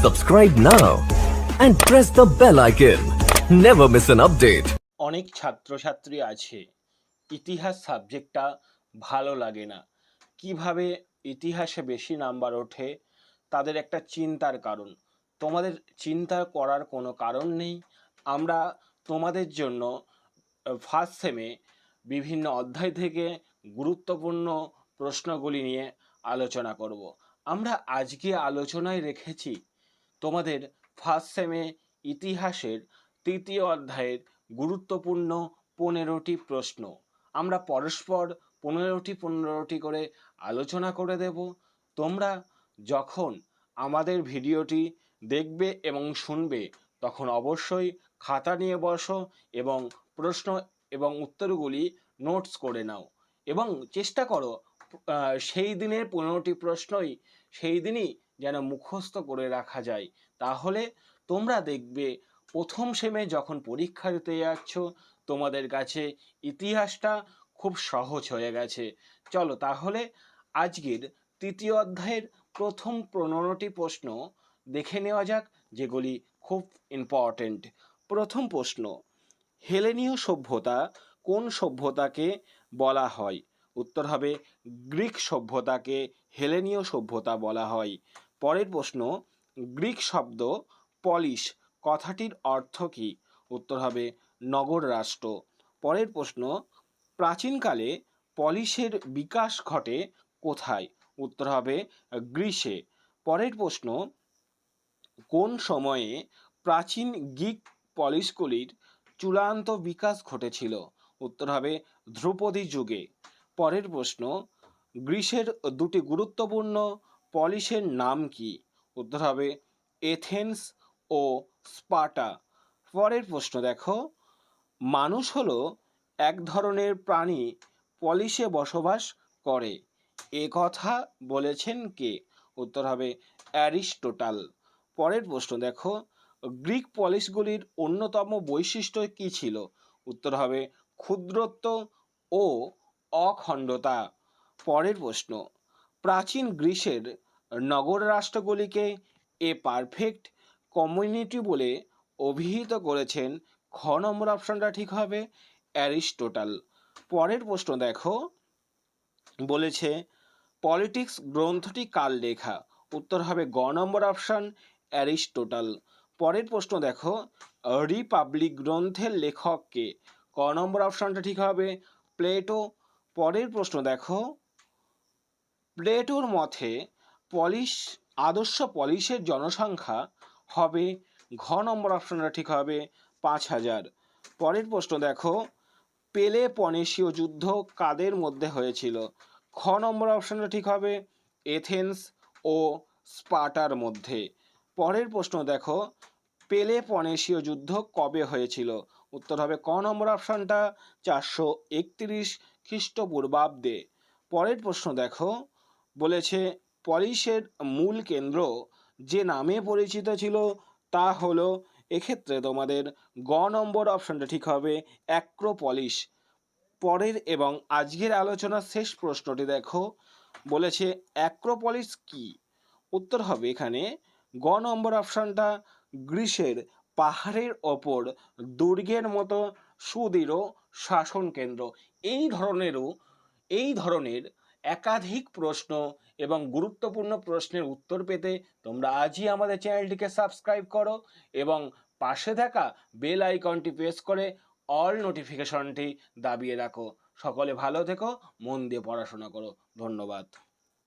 Subscribe now and press the bell icon. Never miss an update. অনেক ছাত্রছাত্রী আছে ইতিহাস সাবজেক্টটা ভালো লাগে না, কিভাবে ইতিহাসে বেশি নাম্বার ওঠে তাদের একটা চিন্তার কারণ। তোমাদের চিন্তা করার কোনো কারণ নেই। আমরা তোমাদের জন্য ফার্স্ট সেমে বিভিন্ন অধ্যায় থেকে গুরুত্বপূর্ণ প্রশ্নগুলি নিয়ে আলোচনা করব। আমরা আজকে আলোচনায় রেখেছি তোমাদের ফার্স্ট সেমে ইতিহাসের তৃতীয় অধ্যায়ের গুরুত্বপূর্ণ 15টি প্রশ্ন। আমরা পরস্পর 15টি করে আলোচনা করে দেব। তোমরা যখন আমাদের ভিডিওটি দেখবে এবং শুনবে তখন অবশ্যই খাতা নিয়ে বসো এবং প্রশ্ন এবং উত্তরগুলি নোটস করে নাও এবং চেষ্টা করো সেই দিনের 15টি প্রশ্নই সেই দিনই যেন মুখস্থ করে রাখা যায়। তাহলে তোমরা দেখবে প্রথম সেমে যখন পরীক্ষা দিতে যাচ্ছ তোমাদের কাছে ইতিহাসটা খুব সহজ হয়ে গেছে। চলো তাহলে আজকের তৃতীয় অধ্যায়ের প্রথম 15টি প্রশ্ন দেখে নেওয়া যাক, যেগুলি খুব ইম্পর্টেন্ট। প্রথম প্রশ্ন, হেলেনীয় সভ্যতা কোন সভ্যতাকে বলা হয়? উত্তর হবে গ্রিক সভ্যতাকে হেলেনীয় সভ্যতা বলা হয়। পরের প্রশ্ন, গ্রিক শব্দ পলিশ কথাটির অর্থ কী? উত্তর হবে নগর রাষ্ট্র। পরের প্রশ্ন, প্রাচীনকালে পলিশের বিকাশ ঘটে কোথায়? উত্তর হবে গ্রিসে। পরের প্রশ্ন, কোন সময়ে প্রাচীন গ্রিক পলিশগুলির চূড়ান্ত বিকাশ ঘটেছিল? উত্তর হবে ধ্রুপদী যুগে। পরের প্রশ্ন, গ্রিসের দুটি গুরুত্বপূর্ণ পলিশের নাম কি? উত্তর হবে এথেন্স ও স্পার্টা। পরের প্রশ্ন দেখো, মানুষ হলো এক ধরনের প্রাণী পলিশে বসবাস করে, এ কথা বলেছেন কে? উত্তর হবে অ্যারিস্টোটাল। পরের প্রশ্ন দেখো, গ্রিক পলিশগুলির অন্যতম বৈশিষ্ট্য কী ছিল? উত্তর হবে ক্ষুদ্রত্ব ও অখণ্ডতা। পরের প্রশ্ন, প্রাচীন গ্রিসের নগর রাষ্ট্রগুলিকে এ পারফেক্ট কমিউনিটি বলে অভিহিত করেছেন। খ নম্বর অপশনটা ঠিক হবে অ্যারিস্টোটাল। পরের প্রশ্ন দেখো, বলেছে পলিটিক্স গ্রন্থটি কার লেখা? উত্তর হবে গ নম্বর অপশন অ্যারিস্টোটাল। পরের প্রশ্ন দেখো, রিপাবলিক গ্রন্থের লেখক কে? ক নম্বর অপশনটা ঠিক হবে প্লেটো। পরের প্রশ্ন দেখো, প্লেটোর মতে আদর্শ পলিশের জনসংখ্যা হবে, ঘ নম্বর অপশনটা ঠিক হবে 5000। পরের প্রশ্ন দেখো, পেলেপনেশীয় যুদ্ধ কাদের মধ্যে হয়েছিল? খ নম্বর অপশনটা ঠিক হবে এথেন্স ও স্পার্টার মধ্যে। পরের প্রশ্ন দেখো, পেলেপনেশীয় যুদ্ধ কবে হয়েছিল? উত্তর হবে ক নম্বর অপশনটা 431 খ্রিস্টপূর্বাব্দে। পরের প্রশ্ন দেখো, বলেছে পলিশের মূল কেন্দ্র যে নামে পরিচিত ছিল তা হলো, এক্ষেত্রে তোমাদের গ নম্বর অপশনটা ঠিক হবে অ্যাক্রোপলিস। পরের এবং আজকের আলোচনার শেষ প্রশ্নটি দেখো, বলেছে অ্যাক্রোপলিস কি? উত্তর হবে এখানে গ নম্বর অপশনটা গ্রিসের পাহাড়ের ওপর দুর্গের মতো সুদৃঢ় শাসন কেন্দ্র। এই ধরনের একাধিক প্রশ্ন এবং গুরুত্বপূর্ণ প্রশ্নের উত্তর পেতে তোমরা আজই আমাদের চ্যানেলটিকে সাবস্ক্রাইব করো এবং পাশে থাকা বেল আইকনটি প্রেস করে অল নোটিফিকেশনটি দাবিয়ে রাখো। সকলে ভালো থেকো, মন দিয়ে পড়াশোনা করো। ধন্যবাদ।